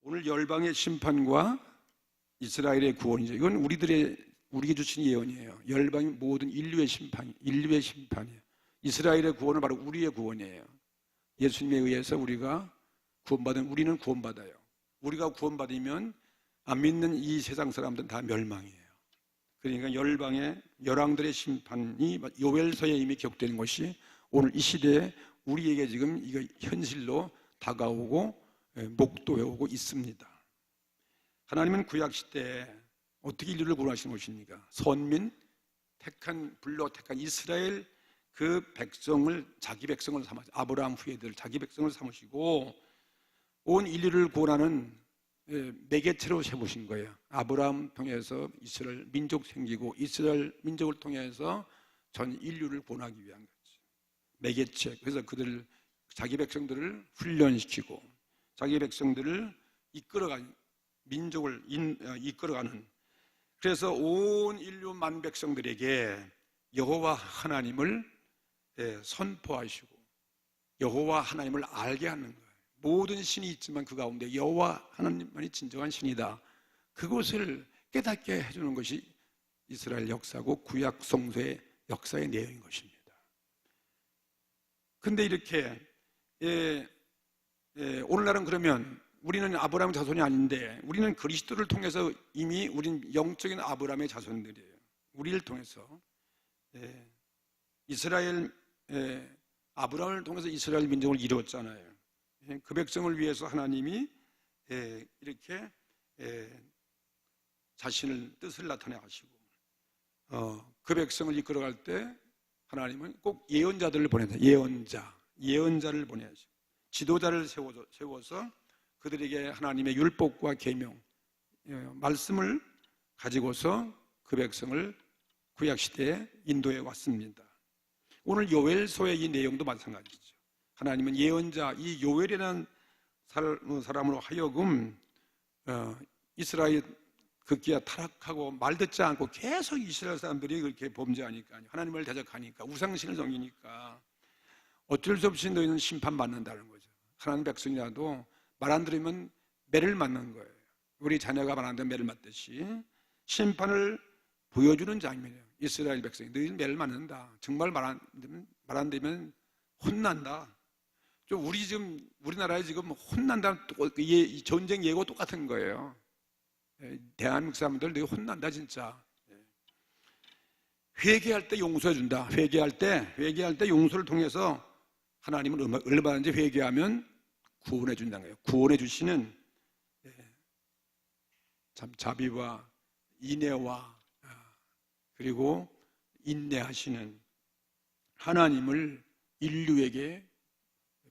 오늘 열방의 심판과 이스라엘의 구원이죠. 이건 우리에게 주신 예언이에요. 열방이 모든 인류의 심판이에요. 이스라엘의 구원은 바로 우리의 구원이에요. 예수님에 의해서 우리는 구원받아요. 우리가 구원받으면 안 믿는 이 세상 사람들은 다 멸망이에요. 그러니까 열왕들의 심판이 요엘서에 이미 기록되는 것이 오늘 이 시대에 우리에게 지금 이거 현실로 다가오고 목도해 오고 있습니다. 하나님은 구약 시대에 어떻게 인류를 구원하시는 것입니까? 선민, 불러 택한 이스라엘 그 백성을 자기 백성을 삼으시고, 아브라함 후예들 자기 백성을 삼으시고 온 인류를 구원하는 매개체로 세우신 거예요. 아브라함 통해서 이스라엘 민족 생기고, 이스라엘 민족을 통해서 전 인류를 구원하기 위한 거죠. 매개체. 그래서 자기 백성들을 훈련시키고 자기 백성들을 민족을 이끌어가는, 그래서 온 인류 만 백성들에게 여호와 하나님을 선포하시고 여호와 하나님을 알게 하는 거예요. 모든 신이 있지만 그 가운데 여호와 하나님만이 진정한 신이다, 그것을 깨닫게 해주는 것이 이스라엘 역사고 구약 성서의 역사의 내용인 것입니다. 그런데 이렇게 오늘날은 그러면 우리는 아브라함의 자손이 아닌데 우리는 그리스도를 통해서 이미 우린 영적인 아브라함의 자손들이에요. 우리를 통해서 아브라함을 통해서 이스라엘 민족을 이루었잖아요. 그 백성을 위해서 하나님이 이렇게 자신의 뜻을 나타내시고 그 백성을 이끌어갈 때 하나님은 꼭 예언자들을 보내서 예언자를 보내시고 지도자를 세워서 그들에게 하나님의 율법과 계명, 말씀을 가지고서 그 백성을 구약시대에 인도해 왔습니다. 오늘 요엘서의 이 내용도 마찬가지죠. 하나님은 예언자, 이 요엘이라는 사람으로 하여금 이스라엘 극기야 타락하고 말 듣지 않고 계속 이스라엘 사람들이 그렇게 범죄하니까, 하나님을 대적하니까, 우상신을 섬기니까 어쩔 수 없이 너희는 심판받는다는 거죠. 하나님 백성이라도 말 안 들으면 매를 맞는 거예요. 우리 자녀가 말 안 들으면 매를 맞듯이 심판을 보여주는 장면이에요. 이스라엘 백성이 너희는 매를 맞는다. 정말 말 안 들으면 혼난다. 우리나라에 지금 혼난다, 전쟁 예고 똑같은 거예요. 대한민국 사람들 너희 혼난다 진짜. 회개할 때 용서해 준다. 회개할 때 용서를 통해서 하나님은 얼마든지 회개하면 구원해 준다는 거예요. 구원해 주시는 참 자비와 인애와 그리고 인내하시는 하나님을 인류에게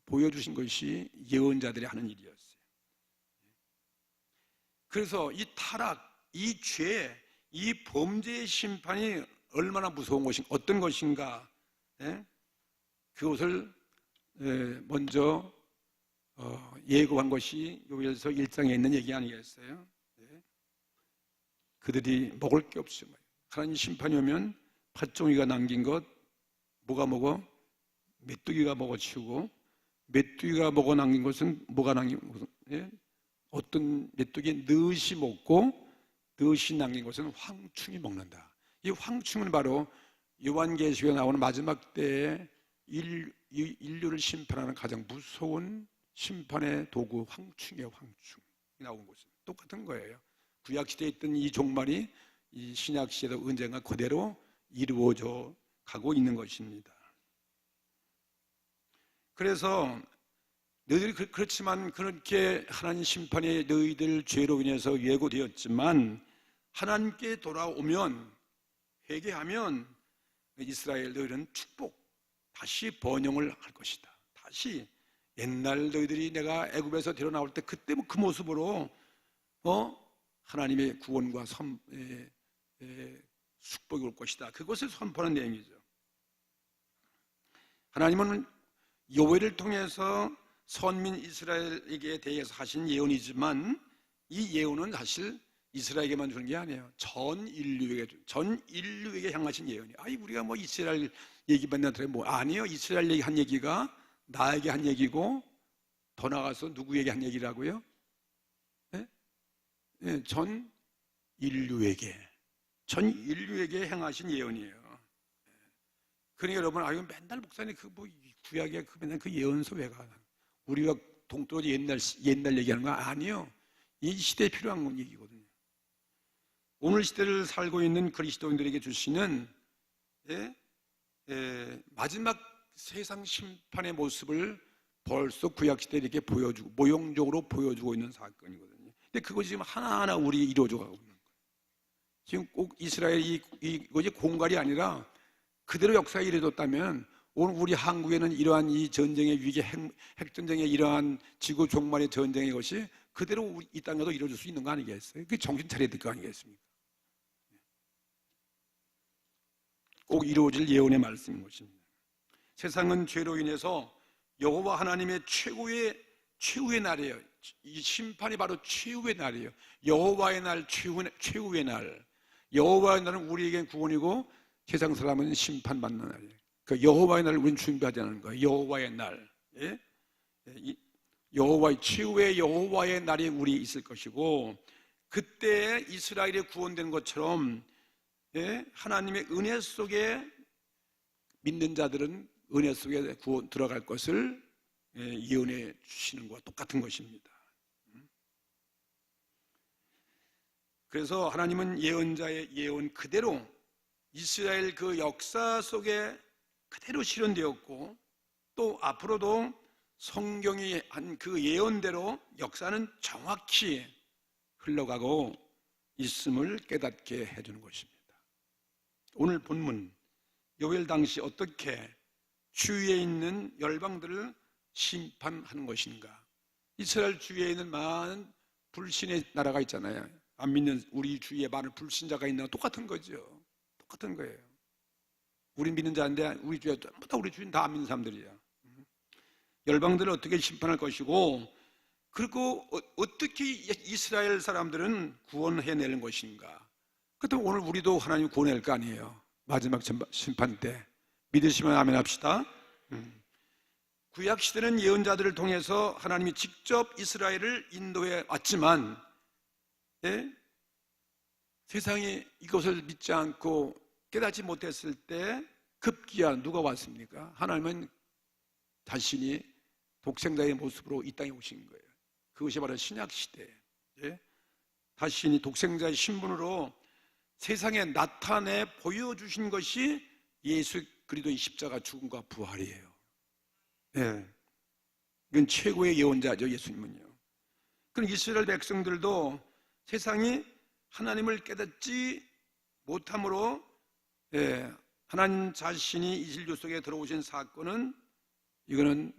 보여주신 것이 예언자들이 하는 일이었어요. 그래서 이 타락, 이 죄, 이 범죄의 심판이 얼마나 무서운 것인가, 어떤 것인가, 그것을 먼저 예고한 것이 요엘서 1장에 있는 얘기 아니겠어요? 그들이 먹을 게 없어요. 하나님 심판이 오면 팥종이가 남긴 것 뭐가 먹어? 메뚜기가 먹어치우고, 메뚜기가 먹어 남긴 것은 뭐가 남긴 것은 어떤 메뚜기 넛이 먹고, 넛이 남긴 것은 황충이 먹는다. 이 황충은 바로 요한계시록에 나오는 마지막 때에 인류를 심판하는 가장 무서운 심판의 도구, 황충이에요. 황충 나온 것은 똑같은 거예요. 구약시대에 있던 이 종말이 이 신약시대도 언젠가 그대로 이루어져 가고 있는 것입니다. 그래서 너희들이 그렇지만 그렇게 하나님 심판이 너희들 죄로 인해서 예고되었지만 하나님께 돌아오면, 회개하면 이스라엘 너희는 축복, 다시 번영을 할 것이다. 다시 옛날 너희들이 내가 애굽에서 데려나올 때 그때 그 모습으로 하나님의 구원과 축복이 올 것이다. 그것을 선포하는 내용이죠. 하나님은 요엘을 통해서 선민 이스라엘에게 대해서 하신 예언이지만 이 예언은 사실 이스라엘에게만 주는 게 아니에요. 전 인류에게 향하신 예언이에요. 우리가 이스라엘 얘기만 들어요. 아니에요. 이스라엘 얘기 한 얘기가 나에게 한 얘기고, 더 나아가서 누구에게 한 얘기라고요? 전 인류에게 행하신 예언이에요. 그러니까 여러분, 아유 맨날 목사님 그 뭐 구약에 그 맨날 그 예언서 왜 가? 우리가 동떨어져 옛날 얘기하는 거 아니요. 이 시대에 필요한 얘기거든요. 오늘 시대를 살고 있는 그리스도인들에게 주시는 마지막 세상 심판의 모습을 벌써 구약 시대에 이렇게 보여주고 모형적으로 보여주고 있는 사건이거든요. 근데 그것이 지금 하나하나 우리 이루어져 가고 있는 거예요. 지금 꼭 이스라엘이 이것이 공갈이 아니라 그대로 역사가 이루어졌다면 오늘 우리 한국에는 이러한 이 전쟁의 위기, 핵전쟁의 이러한 지구 종말의 전쟁의 것이 그대로 이 땅에도 이루어질 수 있는 거 아니겠어요? 그게 정신 차려야 될 거 아니겠습니까? 꼭 이루어질 예언의 말씀인 것입니다. 세상은 죄로 인해서 여호와 하나님의 최후의 날이에요. 이 심판이 바로 최후의 날이에요. 여호와의 날, 최후의 날. 여호와의 날은 우리에겐 구원이고 세상 사람은 심판받는 날이에요. 그 여호와의 날을 우리는 준비하자는 거예요. 여호와의 날. 여호와의 최후의 여호와의 날이 우리 있을 것이고, 그때 이스라엘이 구원된 것처럼 하나님의 은혜 속에 믿는 자들은 은혜 속에 구원 들어갈 것을 예언해 주시는 것과 똑같은 것입니다. 그래서 하나님은 예언자의 예언 그대로 이스라엘 그 역사 속에 그대로 실현되었고, 또 앞으로도 성경이 한 그 예언대로 역사는 정확히 흘러가고 있음을 깨닫게 해주는 것입니다. 오늘 본문 요엘 당시 어떻게 주위에 있는 열방들을 심판하는 것인가? 이스라엘 주위에 있는 많은 불신의 나라가 있잖아요. 안 믿는 우리 주위에 많은 불신자가 있는 건 똑같은 거죠. 똑같은 거예요. 우리 믿는 자인데 우리 주위에 전부 다 우리 주위는 다 안 믿는 사람들이야. 열방들을 어떻게 심판할 것이고, 그리고 어떻게 이스라엘 사람들은 구원해내는 것인가? 그렇다면 오늘 우리도 하나님 구원해낼 거 아니에요. 마지막 심판 때 믿으시면 아멘 합시다. 구약 시대는 예언자들을 통해서 하나님이 직접 이스라엘을 인도해 왔지만, 세상이 이것을 믿지 않고 깨닫지 못했을 때 급기야 누가 왔습니까? 하나님은 자신이 독생자의 모습으로 이 땅에 오신 거예요. 그것이 바로 신약 시대. 자신이 독생자의 신분으로 세상에 나타내 보여주신 것이 예수 그리스도의 십자가 죽음과 부활이에요. 이건 최고의 예언자죠, 예수님은요. 그럼 이스라엘 백성들도 세상이 하나님을 깨닫지 못함으로 하나님 자신이 이 인류 속에 들어오신 사건은, 이거는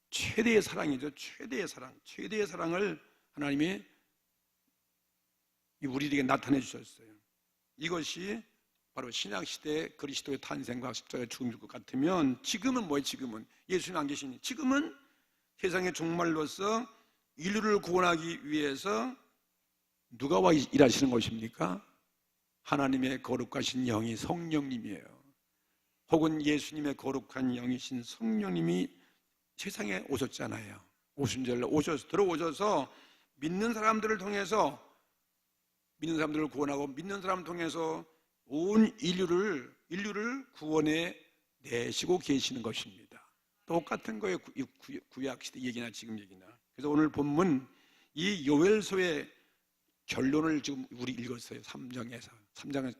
최대의 사랑이죠. 최대의 사랑을 하나님이 우리에게 나타내 주셨어요. 이것이 바로 신약시대 그리스도의 탄생과 십자가의 죽음일 것 같으면, 지금은 뭐예요? 지금은 예수님 안 계시니 지금은 세상의 종말로서 인류를 구원하기 위해서 누가 와 일하시는 것입니까? 하나님의 거룩하신 영이 성령님이에요. 혹은 예수님의 거룩한 영이신 성령님이 세상에 오셨잖아요. 들어오셔서 믿는 사람들을 통해서, 믿는 사람들을 구원하고 믿는 사람을 통해서 온 인류를 구원해 내시고 계시는 것입니다. 똑같은 거예요. 구약시대 얘기나 지금 얘기나. 그래서 오늘 본문 이 요엘서의 결론을 지금 우리 읽었어요. 3장에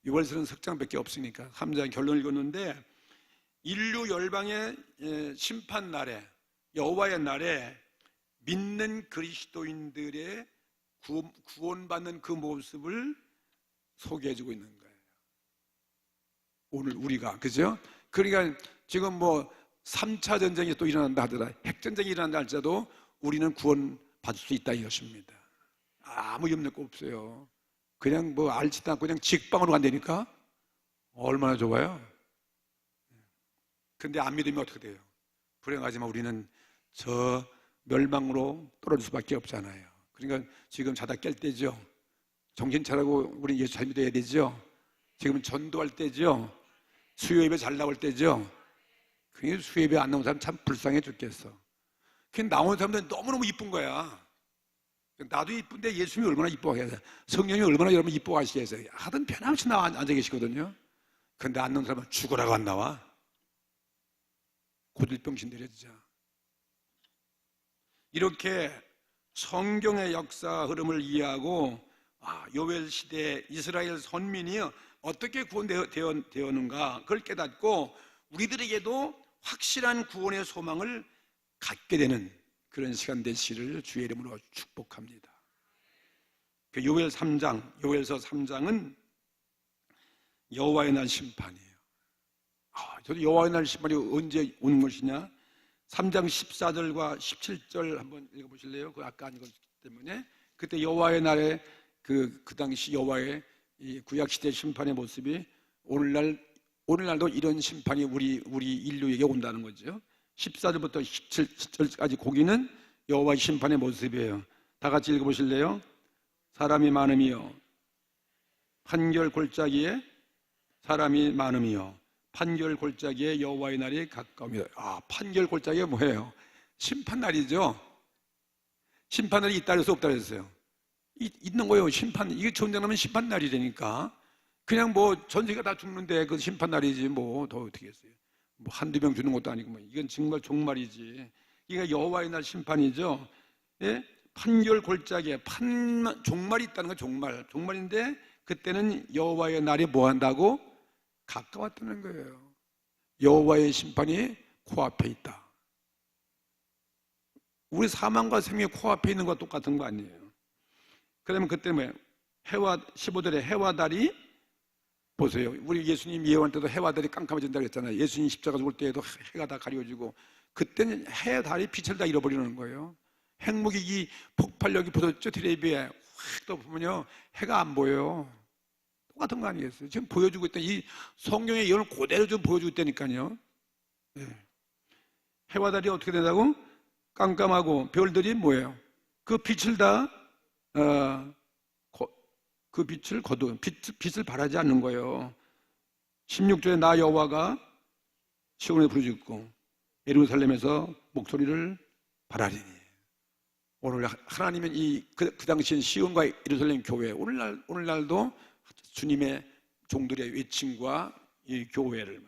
요엘서는 석장밖에 없으니까 3장 결론 읽었는데, 인류 열방의 심판 날에, 여호와의 날에 믿는 그리스도인들의 구원받는 그 모습을 소개해주고 있는 거예요. 오늘 우리가, 그죠? 그러니까 지금 뭐 3차 전쟁이 또 일어난다 하더라도, 핵전쟁이 일어난다 할지라도 우리는 구원받을 수 있다 이것입니다. 아무 염려 없어요. 그냥 뭐 알지도 않고 그냥 직방으로 간다니까 얼마나 좋아요. 근데 안 믿으면 어떻게 돼요? 불행하지만 우리는 저 멸망으로 떨어질 수밖에 없잖아요. 그러니까 지금 자다 깰 때죠. 정신 차리고 우리 예수 잘 믿어야 되죠. 지금 전도할 때죠. 수요예배 잘 나올 때죠. 그게 수요예배 안 나온 사람 참 불쌍해 죽겠어. 그 나온 사람들은 너무너무 이쁜 거야. 나도 이쁜데 예수님이 얼마나 이뻐하겠어요. 성령이 얼마나 여러분 이뻐하시겠어요. 하든 변함없이 나와 앉아 계시거든요. 근데 앉는 사람은 죽으라고 안 나와. 고질병신 들여 진짜. 이렇게 성경의 역사 흐름을 이해하고 요엘 시대 이스라엘 선민이 어떻게 구원되었는가 그걸 깨닫고 우리들에게도 확실한 구원의 소망을 갖게 되는 그런 시간 되시기를 주의 이름으로 축복합니다. 그 요엘 3장, 요엘서 3장은 여호와의 날 심판이에요. 저도 여호와의 날 심판이 언제 오는 것이냐? 3장 14절과 17절 한번 읽어보실래요? 그 아까 안 읽었기 때문에 그때 여호와의 날에 그 당시 여호와의 이 구약 시대 심판의 모습이 오늘날도 이런 심판이 우리 인류에게 온다는 거죠. 14절부터 17절까지 거기는 여호와의 심판의 모습이에요. 다 같이 읽어보실래요? 사람이 많음이요 판결 골짜기에 사람이 많음이요 판결 골짜기에 여호와의 날이 가까우며. 판결 골짜기가 뭐예요? 심판날이죠. 심판날이 있다 그래서 없다 그랬어요. 있는 거예요. 심판. 이게 전쟁하면 심판날이라니까. 그냥 뭐 전세가 다 죽는데 그 심판날이지 뭐 더 어떻게 했어요. 뭐 한두 명 주는 것도 아니고 뭐 이건 정말 종말이지. 이게 여호와의 날 심판이죠. 예? 판결 골짜기에 종말이 있다는 건 종말인데 그때는 여호와의 날이 뭐 한다고? 가까웠다는 거예요. 여호와의 심판이 코앞에 있다. 우리 사망과 생명이 코앞에 있는 것과 똑같은 거 아니에요. 그러면 그때 뭐 15절에 해와 달이 보세요. 우리 예수님 예언할 때도 해와 달이 깜깜해진다고 했잖아요. 예수님 십자가 죽을 때에도 해가 다 가려지고 그때는 해, 달이 빛을 다 잃어버리는 거예요. 핵무기 이 폭발력이 붙었죠. 텔레비에 확 덮으면요 해가 안 보여요. 똑같은 거 아니겠어요? 지금 보여주고 있다. 이 성경의 예언을 그대로 좀 보여주고 있다니까요. 네. 해와 달이 어떻게 된다고? 깜깜하고 별들이 뭐예요? 그 빛을 다 그 빛을 거두 빛을 발하지 않는 거예요. 16절에 나 여호와가 시온에 부르짖고 예루살렘에서 목소리를 발하리니. 오늘 하나님은 그 당시엔 시온과 예루살렘 교회 오늘날도 주님의 종들의 외침과 이 교회를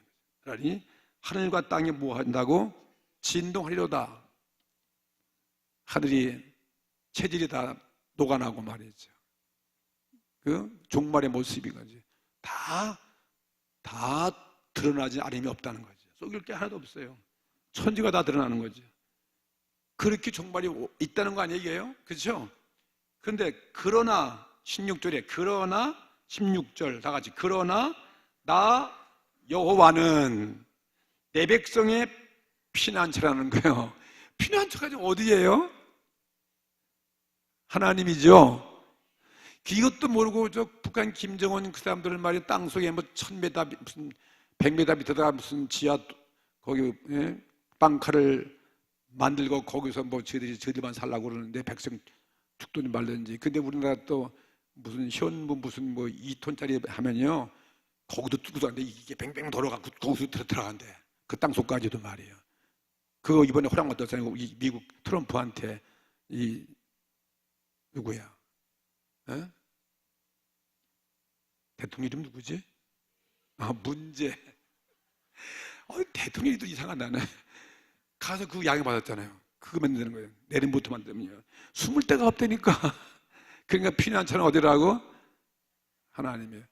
하니 하늘과 땅이 뭐 한다고? 진동하리로다. 하늘이 체질이 다 녹아나고 말이죠. 그 종말의 모습인 거지. 다 드러나지 않음이 없다는 거죠. 속일 게 하나도 없어요. 천지가 다 드러나는 거죠. 그렇게 종말이 있다는 거 아니에요? 그렇죠? 그런데 그러나 16절에 그러나 16절 다 같이 그러나 나 여호와는 내 백성의 피난처라는 거예요. 피난처가 지금 어디예요? 하나님이죠. 이것도 모르고 저 북한 김정은 그 사람들은 말이야 땅속에 뭐 1000m 무슨 100m 밑에다가 무슨 지하 거기 빵카를 만들고 거기서 뭐 저희들만 살라고 그러는데 백성 죽든지 말든지. 근데 우리나라 또 무슨 현무 무슨 뭐 2톤짜리 하면요 거기도 뚫고도 안 돼. 이게 뱅뱅 돌아가고 거기서 들어간대. 그 땅속까지도 말이에요. 그거 이번에 허락 받았잖아요. 미국 트럼프한테. 이 누구야? 에? 대통령 이름 누구지? 문제. 대통령 이름도 이상한 나는. 가서 그 양해 받았잖아요. 그거 만드는 거예요. 내림부터 만들면요. 숨을 데가 없다니까. 그러니까 피난처는 어디라고? 하나님이에요.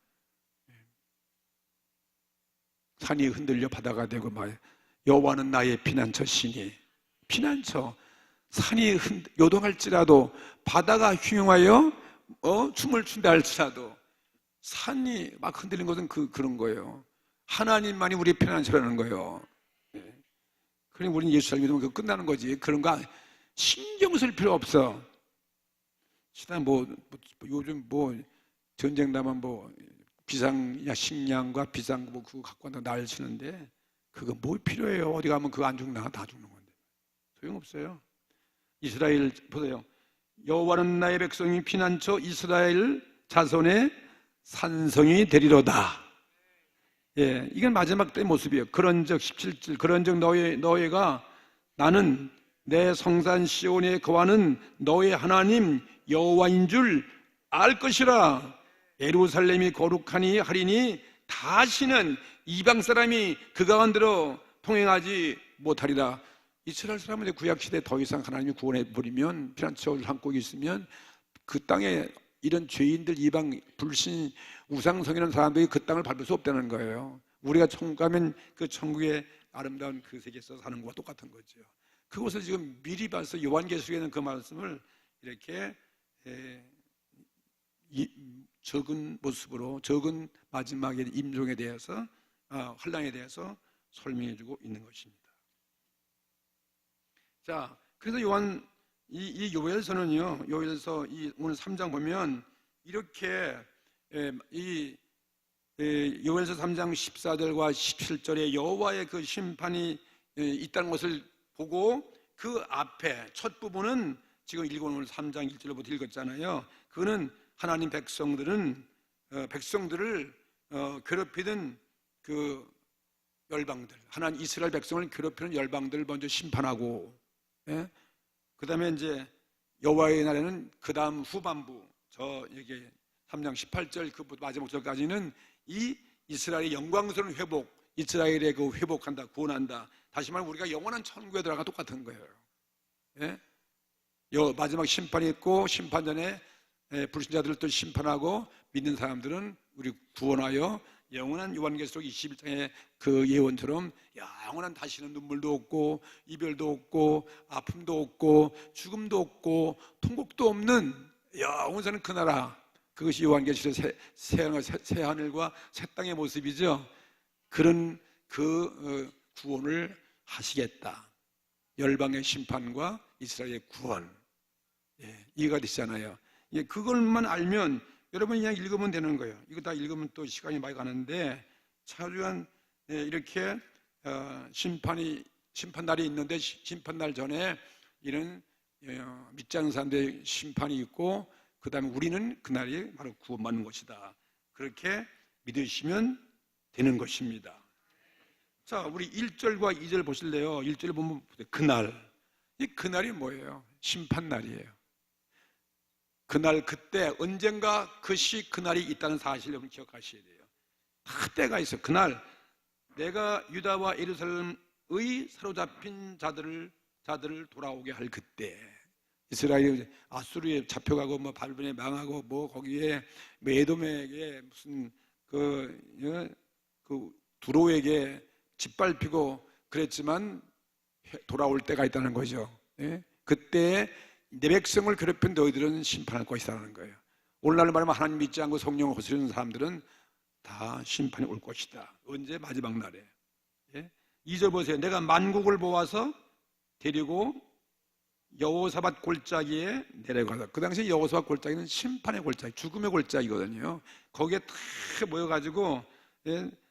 산이 흔들려 바다가 되고 말. 여호와는 나의 피난처시니. 피난처. 산이 요동할지라도 바다가 흉흉하여 춤을 춘다 할지라도 산이 막 흔들리는 것은 그런 거예요. 하나님만이 우리의 피난처라는 거예요. 그러니 우리는 예수 잘 믿으면 그거 끝나는 거지. 그런 거 신경 쓸 필요 없어. 요즘 전쟁 나면 식량과 비상 그거 갖고 간다고 난리 치는데 그거 뭐 필요해요? 어디 가면 그거 안 죽나? 다 죽는 건데 소용없어요. 이스라엘 보세요. 여호와는 나의 백성이 피난처 이스라엘 자손의 산성이 되리로다. 이건 마지막 때의 모습이에요. 그런즉 17절 그런즉 너희가 나는 내 성산 시온에 거하는 너의 하나님 여호와인 줄 알 것이라. 예루살렘이 거룩하니 하리니 다시는 이방 사람이 그 가운데로 통행하지 못하리라. 이스라엘 사람은 구약시대에 더 이상 하나님이 구원해버리면, 피난처를 한고 있으면 그 땅에 이런 죄인들, 이방, 불신, 우상성이라는 사람들이 그 땅을 밟을 수 없다는 거예요. 우리가 천국 가면 그 천국의 아름다운 그 세계에서 사는 것과 똑같은 거죠. 그것을 지금 미리 봐서 요한계시록에는 그 말씀을 이렇게 적은 모습으로, 적은 마지막의 임종에 대해서, 환난에 대해서 설명해주고 있는 것입니다. 자, 그래서 이 요엘서는요, 요엘서 오늘 3장 보면 이렇게 요엘서 3장 14절과 17절에 여호와의 그 심판이 있다는 것을 보고, 그 앞에 첫 부분은 지금 읽어온 오늘 3장 1절부터 읽었잖아요. 그거는 하나님 백성들을 괴롭히던 그 열방들, 하나님 이스라엘 백성을 괴롭히는 열방들을 먼저 심판하고, 그 다음에 이제 여호와의 날에는 그 다음 후반부, 이게 3장 18절 그 마지막 절까지는 이 이스라엘의 영광스러운 회복, 이스라엘의 그 회복한다, 구원한다. 다시 말하면 우리가 영원한 천국에 들어가 똑같은 거예요. 마지막 심판이 있고, 심판 전에 불신자들을 또 심판하고, 믿는 사람들은 우리 구원하여 영원한 요한계시록 21장의 그 예언처럼 영원한 다시는 눈물도 없고, 이별도 없고, 아픔도 없고, 죽음도 없고, 통곡도 없는 영원한 그 나라, 그것이 요한계시록 새 하늘과 새 땅의 모습이죠. 그런 그 구원을 하시겠다. 열방의 심판과 이스라엘의 구원, 이해가 되시잖아요. 그걸만 알면 여러분 그냥 읽으면 되는 거예요. 이거 다 읽으면 또 시간이 많이 가는데, 차주한 이렇게 심판날이 있는데, 심판날 전에 이런 믿지 않는 사람들의 심판이 있고, 그 다음에 우리는 그날이 바로 구원받는 것이다. 그렇게 믿으시면 되는 것입니다. 자, 우리 1절과 2절 보실래요? 1절 보면 그날이 뭐예요? 심판날이에요. 그날, 그때, 언젠가 그날이 있다는 사실을 여러분 기억하셔야 돼요. 다 때가 있어요. 그날 내가 유다와 예루살렘의 사로잡힌 자들을 돌아오게 할 그때, 이스라엘이 아수르에 잡혀가고 바벨론에 망하고 거기에 에돔에게 무슨 그 두로에게 짓밟히고 그랬지만 돌아올 때가 있다는 거죠. 그때 내 백성을 괴롭힌 너희들은 심판할 것이라는 거예요. 오늘날 말하면 하나님 믿지 않고 성령을 거스르는 사람들은 다 심판이 올 것이다. 언제? 마지막 날에. 2절 보세요. 내가 만국을 모아서 데리고 여호사밧 골짜기에 내려가서, 그 당시에 여호사밧 골짜기는 심판의 골짜기, 죽음의 골짜기거든요. 거기에 다 모여가지고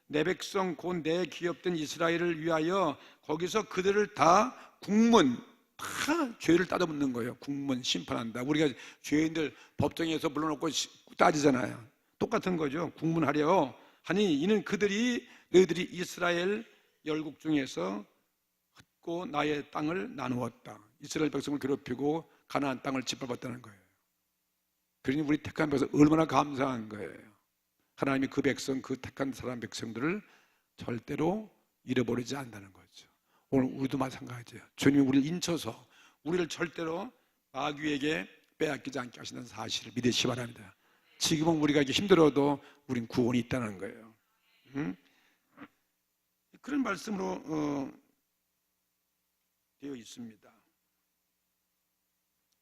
내 백성 곧 내 기업된 이스라엘을 위하여 거기서 그들을 다 다 죄를 따져묻는 거예요. 국문 심판한다. 우리가 죄인들 법정에서 불러놓고 따지잖아요. 똑같은 거죠. 국문하려 하니 이는 너희들이 이스라엘 열국 중에서 흩고 나의 땅을 나누었다. 이스라엘 백성을 괴롭히고 가나안 땅을 짓밟았다는 거예요. 그러니 우리 택한 백성 얼마나 감사한 거예요. 하나님이 그 백성, 그 택한 사람 백성들을 절대로 잃어버리지 않는다는 거죠. 오늘 우리도 마찬가지예요. 주님이 우리를 인쳐서 우리를 절대로 마귀에게 빼앗기지 않게 하시는 사실을 믿으시기 바랍니다. 지금은 우리가 이제 힘들어도 우린 구원이 있다는 거예요. 그런 말씀으로 되어 있습니다.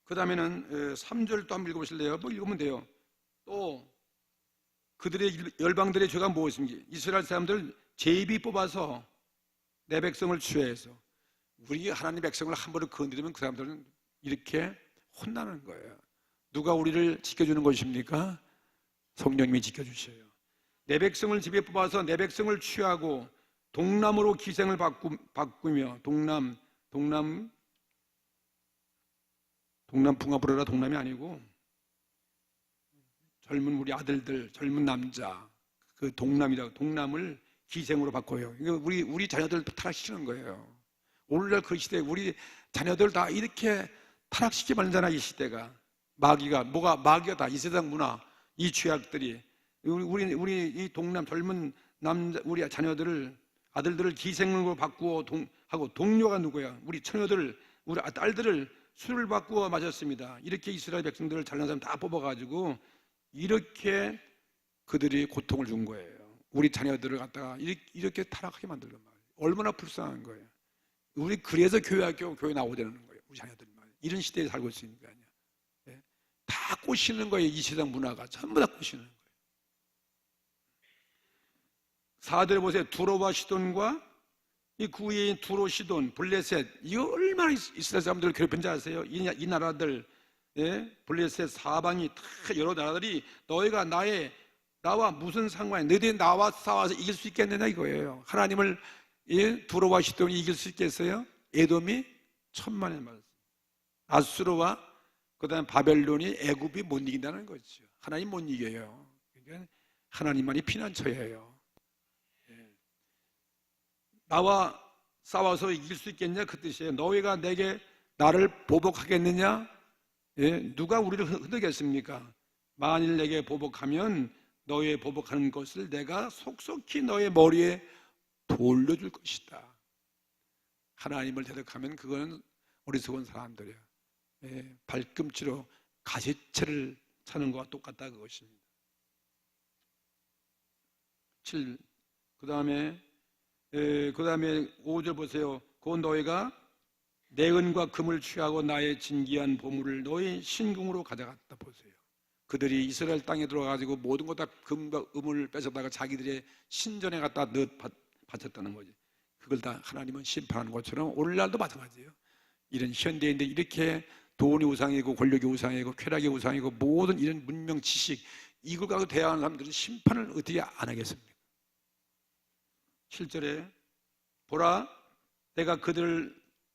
그 다음에는 3절 또 한번 읽어보실래요? 읽으면 돼요. 또 그들의 열방들의 죄가 무엇인지, 이스라엘 사람들 제비 뽑아서 내 백성을 취해서, 우리 하나님 백성을 한 번을 건드리면 그 사람들은 이렇게 혼나는 거예요. 누가 우리를 지켜주는 것입니까? 성령님이 지켜주셔요. 내 백성을 집에 뽑아서 내 백성을 취하고 동남으로 기생을 바꾸며, 동남 풍화부르라, 동남이 아니고 젊은 우리 아들들, 젊은 남자, 그 동남을 기생으로 바꿔요. 우리 자녀들 타락시키는 거예요. 오늘날 그 시대에 우리 자녀들 다 이렇게 타락시켜 만들잖아. 이 시대가 마귀가 다 이 세상 문화, 이 죄악들이 우리 이 동남 젊은 남자 우리 자녀들을 아들들을 기생으로 바꾸어 하고 동료가 누구야? 우리 처녀들 우리 딸들을 술을 바꾸어 마셨습니다. 이렇게 이스라엘 백성들을 잘난 사람 다 뽑아가지고 이렇게 그들이 고통을 준 거예요. 우리 자녀들을 갖다가 이렇게 타락하게 만들단 말이에요. 얼마나 불쌍한 거예요. 우리 그래서 교회 나오자는 거예요. 우리 자녀들이 말이에요. 이런 시대에 살고 있으니까요. 예? 다 꼬시는 거예요. 이 세상 문화가 전부 다 꼬시는 거예요. 4절에 보세요. 두로와 시돈과 이 구위인 두로, 시돈, 블레셋, 이거 얼마나 이스라엘 사람들을 괴롭힌지 아세요? 이 나라들, 예? 블레셋 사방이 다 여러 나라들이 너희가 나와 무슨 상관이야? 너희들이 나와 싸워서 이길 수 있겠느냐 이거예요. 하나님을 두로와 시돈이 이길 수 있겠어요? 에돔이 1000만에 맞았어요. 아수르와 그다음 바벨론이 애굽이 못 이긴다는 거죠. 하나님 못 이겨요. 그러니까 하나님만이 피난처예요. 나와 싸워서 이길 수 있겠냐 그 뜻이에요. 너희가 나를 보복하겠느냐? 예? 누가 우리를 흔들겠습니까? 만일 내게 보복하면 너희의 보복하는 것을 내가 속속히 너의 머리에 돌려줄 것이다. 하나님을 대적하면 그건 어리석은 사람들이에요. 예, 발꿈치로 가시채를 차는 것과 똑같다 그것입니다. 7. 그 다음에 5절 보세요. 곧 너희가 내 은과 금을 취하고 나의 진귀한 보물을 너희 신궁으로 가져갔다 보세요. 그들이 이스라엘 땅에 들어가가지고 모든 것 다 금과 은을 뺏어다가 자기들의 신전에 갖다 바쳤다는 거지. 그걸 다 하나님은 심판하는 것처럼 오늘날도 마찬가지예요. 이런 현대인들 이렇게 돈이 우상이고 권력이 우상이고 쾌락이 우상이고 모든 이런 문명 지식 이걸 가지고 대하는 사람들은 심판을 어떻게 안 하겠습니까? 7절에 보라 내가 그들을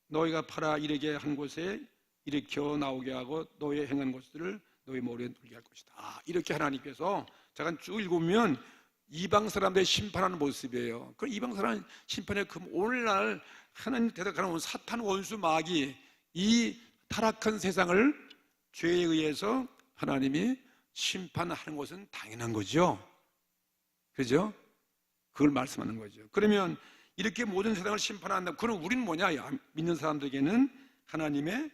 너희가 팔아 이르게 한 곳에 일으켜 나오게 하고 너희의 행한 것들을 너희 머리에 눌게 할 것이다. 이렇게 하나님께서 잠깐 쭉 읽으면 이방 사람들 심판하는 모습이에요. 그 이방 사람 심판의 그 오늘날 하나님 대적하는 사탄 원수 마귀 이 타락한 세상을 죄에 의해서 하나님이 심판하는 것은 당연한 거죠. 그죠? 그걸 말씀하는 거죠. 그러면 이렇게 모든 세상을 심판한다. 그럼 우리는 뭐냐? 믿는 사람들에게는 하나님의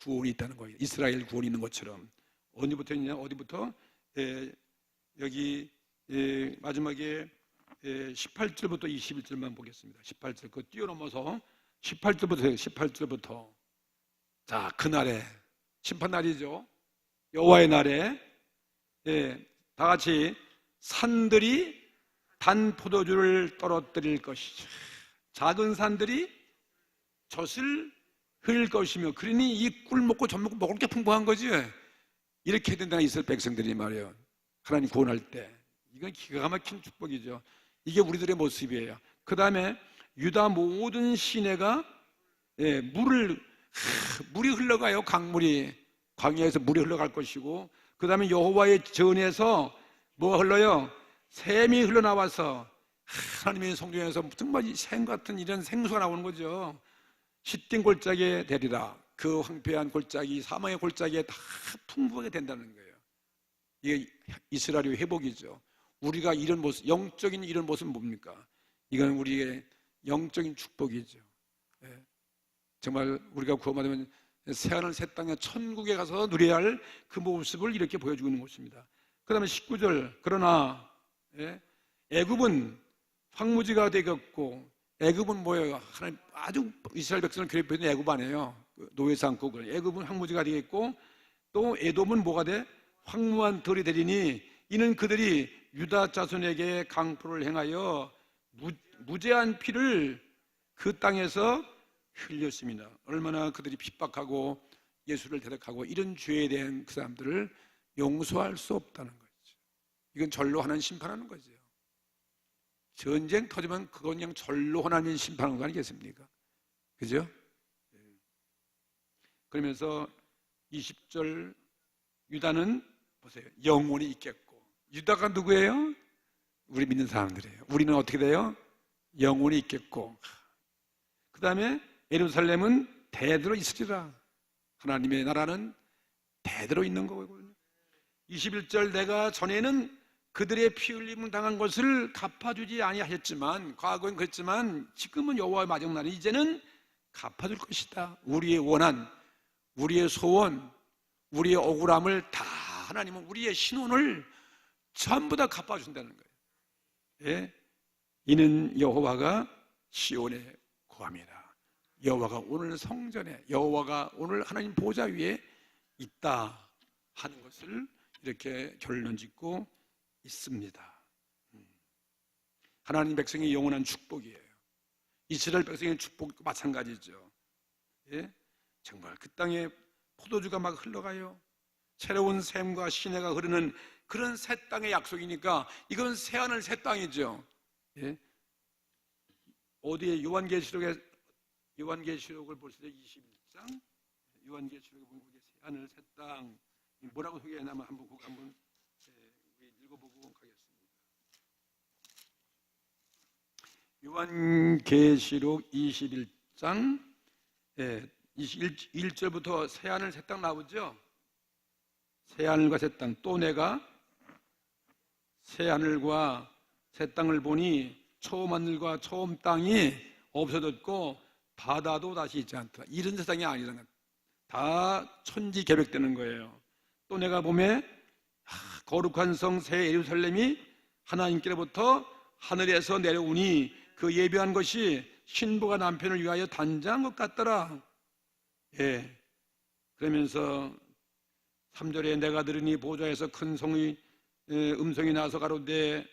구원이 있다는 거예요. 이스라엘 구원이 있는 것처럼. 어디부터 있냐? 어디부터? 여기 마지막에 18절부터 21절만 보겠습니다. 18절 그거 뛰어넘어서 18절부터 자, 그날에 심판 날이죠. 여호와의 날에 다 같이 산들이 단 포도주를 떨어뜨릴 것이죠. 작은 산들이 젖을 흘릴 것이며 그러니 이 꿀 먹고 젖 먹고 먹을 게 풍부한 거지. 이렇게 된다 이스라엘 백성들이 말이에요. 하나님 구원할 때 이건 기가 막힌 축복이죠. 이게 우리들의 모습이에요. 그 다음에 유다 모든 시내가 물이 흘러가요. 강물이 광야에서 물이 흘러갈 것이고 그 다음에 여호와의 전에서 뭐가 흘러요? 샘이 흘러나와서 하나님의 성경에서 정말 샘 같은 이런 생수가 나오는 거죠. 시딘 골짜기에 되리라. 그 황폐한 골짜기 사망의 골짜기에 다 풍부하게 된다는 거예요. 이게 이스라엘의 회복이죠. 우리가 이런 모습, 영적인 이런 모습은 뭡니까? 이건 우리의 영적인 축복이죠. 정말 우리가 구원받으면 새하늘 새 땅에 천국에 가서 누려야 할 그 모습을 이렇게 보여주고 있는 것입니다. 그 다음에 19절 그러나 애굽은 황무지가 되겠고 애굽은 뭐예요? 하나님 아주 이스라엘 백성을 괴롭히는 애굽 아니에요. 노예상국을 애굽은 황무지가 되겠고 또 에돔은 뭐가 돼? 황무한 들이 되리니 이는 그들이 유다 자손에게 강포를 행하여 무죄한 피를 그 땅에서 흘렸습니다. 얼마나 그들이 핍박하고 예수를 대적하고 이런 죄에 대한 그 사람들을 용서할 수 없다는 거죠. 이건 절로 하나님 심판하는 거죠. 전쟁 터지면 그건 그냥 절로 하나님 심판하는 거 아니겠습니까? 그죠? 그러면서 20절 유다는 보세요. 영원히 있겠고 유다가 누구예요? 우리 믿는 사람들이에요. 우리는 어떻게 돼요? 영원히 있겠고 그 다음에 예루살렘은 대대로 있으리라. 하나님의 나라는 대대로 있는 거거든요. 21절 내가 전에는 그들의 피 흘림을 당한 것을 갚아주지 아니하셨지만, 과거엔 그랬지만 지금은 여호와의 마지막 날에 이제는 갚아줄 것이다. 우리의 원한, 우리의 소원, 우리의 억울함을 다 하나님은 우리의 신원을 전부 다 갚아준다는 거예요. 예? 이는 여호와가 시온에 거함이라. 여호와가 오늘 성전에, 여호와가 오늘 하나님 보좌 위에 있다 하는 것을 이렇게 결론 짓고 있습니다. 하나님 백성의 영원한 축복이에요. 이스라엘 백성의 축복도 마찬가지죠. 예? 정말 그 땅에 포도주가 막 흘러가요. 새로운 샘과 시내가 흐르는 그런 새 땅의 약속이니까 이건 새하늘 새 땅이죠. 예? 어디에 요한계시록을 볼 때 21장 요한계시록에 보면 새하늘 새 땅 뭐라고 소개하냐면 한번 읽어보고 가겠습니다. 요한계시록 21장 21절부터 새하늘 새 땅 나오죠. 새하늘과 새 땅, 또 내가 새하늘과 새 땅을 보니 처음 하늘과 처음 땅이 없어졌고 바다도 다시 있지 않다. 이런 세상이 아니잖아요. 다 천지 개벽되는 거예요. 또 내가 보매 거룩한 성 새 예루살렘이 하나님께로부터 하늘에서 내려오니 그 예비한 것이 신부가 남편을 위하여 단장한 것 같더라. 예. 그러면서 3절에 내가 들으니 보좌에서 큰 음성이 나서 가로되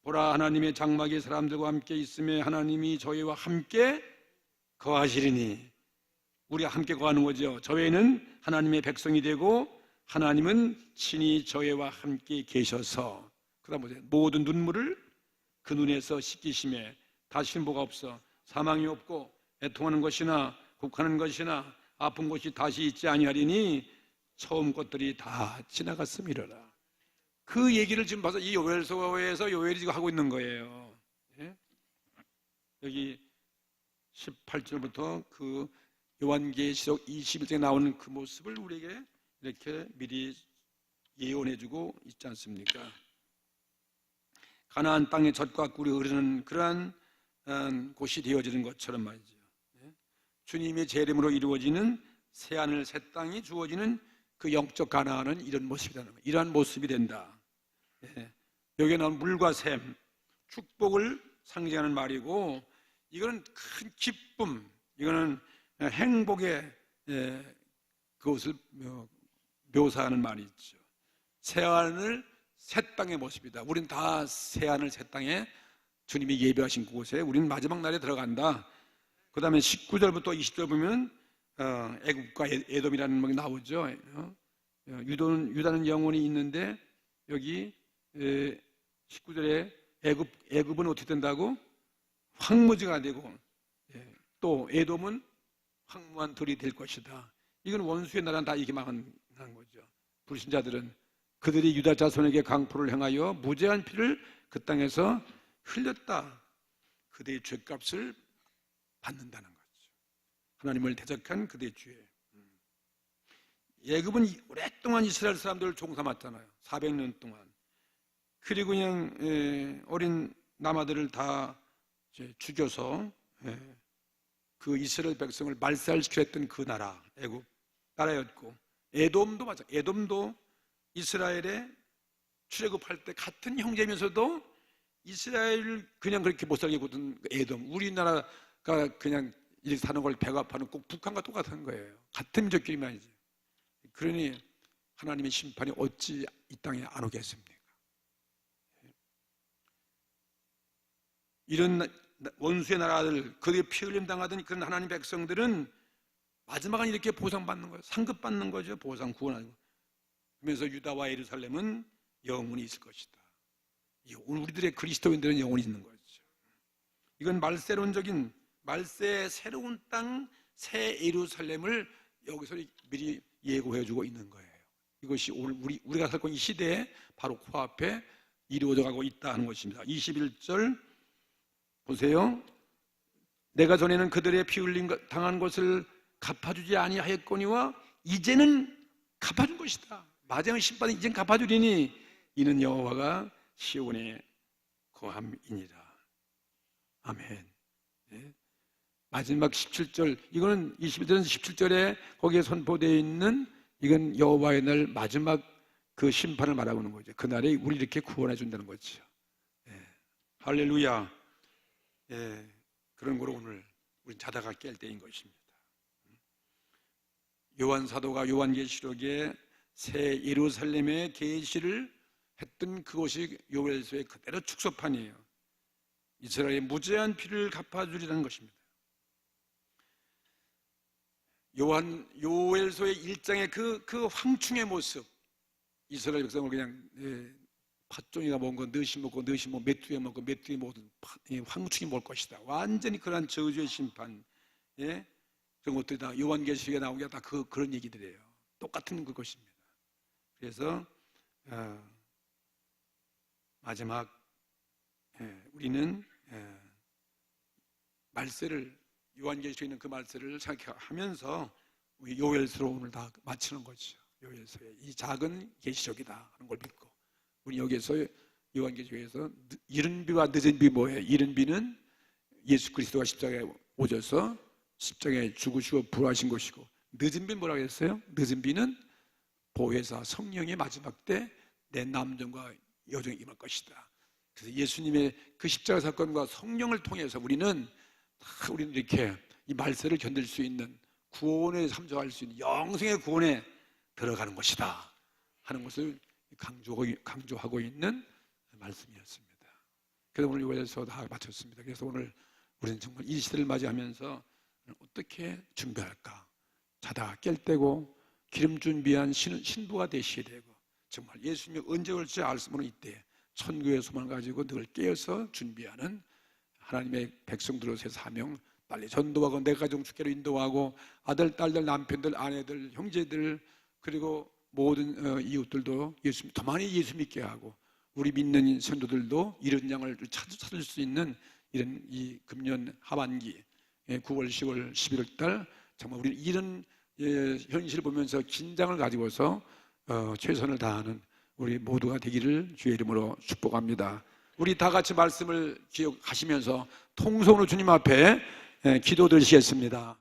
보라 하나님의 장막이 사람들과 함께 있으며 하나님이 저희와 함께 거하시리니, 우리가 함께 거하는 거죠. 저희는 하나님의 백성이 되고 하나님은 친히 저희와 함께 계셔서, 그다음 보세요. 모든 눈물을 그 눈에서 씻기심에 다시 신보가 없어 사망이 없고 애통하는 것이나 곡하는 것이나 아픈 것이 다시 있지 아니하리니 처음 것들이 다 지나갔음이로라. 그 얘기를 지금 봐서 이 요엘서에서 요엘이 지금 하고 있는 거예요. 예? 여기 18절부터 그 요한계시록 21장에 나오는 그 모습을 우리에게 이렇게 미리 예언해주고 있지 않습니까? 가나안 땅의 젖과 꿀이 흐르는 그러한 곳이 되어지는 것처럼 말이죠. 주님의 재림으로 이루어지는 새하늘 새 땅이 주어지는 그 영적 가나안은 이런 모습이라는 거예요. 이러한 모습이 된다. 여기에 나온 물과 샘, 축복을 상징하는 말이고, 이거는 큰 기쁨, 이거는 행복의 그것을 묘사하는 말이 있죠. 새하늘 새 땅의 모습이다. 우리는 다 새하늘 새 땅에 주님이 예배하신 그곳에 우리는 마지막 날에 들어간다. 그 다음에 19절부터 20절 보면 애굽과 에돔이라는 말이 나오죠. 유다는 영혼이 있는데 여기 19절에 애굽은 어떻게 된다고? 황무지가 되고, 또 에돔은 황무한 돌이 될 것이다. 이건 원수의 나라는 다 이게 망한 거죠. 불신자들은 그들이 유다 자손에게 강포를 행하여 무죄한 피를 그 땅에서 흘렸다. 그들의 죄값을 받는다는 거죠. 하나님을 대적한 그들의 죄. 애굽은 오랫동안 이스라엘 사람들을 종삼았잖아요. 400년 동안. 그리고 그냥 어린 남아들을 다 죽여서 그 이스라엘 백성을 말살시켜 했던 그 나라, 애굽 나라였고, 에돔도 마찬가지. 에돔도 이스라엘에 출애굽할 때 같은 형제면서도 이스라엘을 그냥 그렇게 못 살게 보던 에돔, 우리나라가 그냥 이렇게 사는 걸 배갑하는 꼭 북한과 똑같은 거예요. 같은 민족끼리만이지. 그러니 하나님의 심판이 어찌 이 땅에 안 오겠습니까? 이런 원수의 나라들, 그들이 피 흘림 당하던 그런 하나님 백성들은 마지막은 이렇게 보상받는 거예요. 상급받는 거죠. 보상, 구원하는 거. 그러면서 유다와 예루살렘은 영원히 있을 것이다. 우리들의 그리스도인들은 영원히 있는 거죠. 이건 말세론적인 말세의 새로운 땅, 새 예루살렘을 여기서 미리 예고해주고 있는 거예요. 이것이 오늘 우리가 살고 있는 이 시대에 바로 코앞에 이루어져 가고 있다는 것입니다. 21절 보세요. 내가 전에는 그들의 피 흘림 당한 것을 갚아주지 아니하였거니와 이제는 갚아준 것이다. 마지막 심판은 이젠 갚아주리니 이는 여호와가 시온의 거함이니라. 아멘. 네. 마지막 17절, 이거는 21절 17절에 거기에 선포되어 있는 이건 여호와의 날 마지막 그 심판을 말하고 있는 거죠. 그날에 우리 이렇게 구원해 준다는 거죠. 네. 할렐루야. 네. 그런 거로 오늘 우리 자다가 깰 때인 것입니다. 요한 사도가 요한계시록에 새 예루살렘의 계시를 했던 그곳이 요엘서의 그대로 축소판이에요. 이스라엘의 무죄한 피를 갚아주리라는 것입니다. 요엘서의 1장의 그 황충의 모습, 이스라엘 백성을 그냥 팥종이가 먹은 거 너시 먹고 너시 먹고 메뚜기가 먹고 메뚜기 먹은 황충이 먹을 것이다. 완전히 그러한 저주의 심판, 그런 것들이 다 요한계시록에 나온 게 다 그런 얘기들이에요. 똑같은 그것입니다. 그래서 마지막 우리는 말세를, 요한계시록에 있는 그 말세를 생각하면서 우리 요엘서로 오늘 다 마치는 거죠. 요엘서에 이 작은 계시록이다 하는 걸 믿고, 우리 여기에서 요한계시록에서 이른 비와 늦은 비 뭐예요? 이른 비는 예수 그리스도가 십자가에 오셔서 십자가에 죽으시고 부활하신 것이고, 늦은 비는 뭐라고 했어요? 늦은 비는 보혜사 성령의 마지막 때 내 남정과 여정이 임할 것이다. 그래서 예수님의 그 십자가 사건과 성령을 통해서 우리는 이렇게 이 말세를 견딜 수 있는, 구원에 참조할 수 있는 영생의 구원에 들어가는 것이다 하는 것을 강조하고 있는 말씀이었습니다. 그래서 오늘 요엘서 다 마쳤습니다. 그래서 오늘 우리는 정말 이 시대를 맞이하면서 어떻게 준비할까? 자다가 깰 때고 기름 준비한 신부가 되셔야 되고, 정말 예수님이 언제 올지 알 수 없는 이때 천국의 소망을 가지고 늘 깨어서 준비하는 하나님의 백성들로서의 사명, 빨리 전도하고 내 가정 주께로 인도하고 아들, 딸들, 남편들, 아내들, 형제들, 그리고 모든 이웃들도 더 많이 예수 믿게 하고, 우리 믿는 성도들도 이런 양을 찾을 수 있는 이런 이 금년 하반기 9월, 10월, 11월 달 정말 우리 이런 현실을 보면서 긴장을 가지고서 최선을 다하는 우리 모두가 되기를 주의 이름으로 축복합니다. 우리 다 같이 말씀을 기억하시면서 통성으로 주님 앞에 기도드리시겠습니다.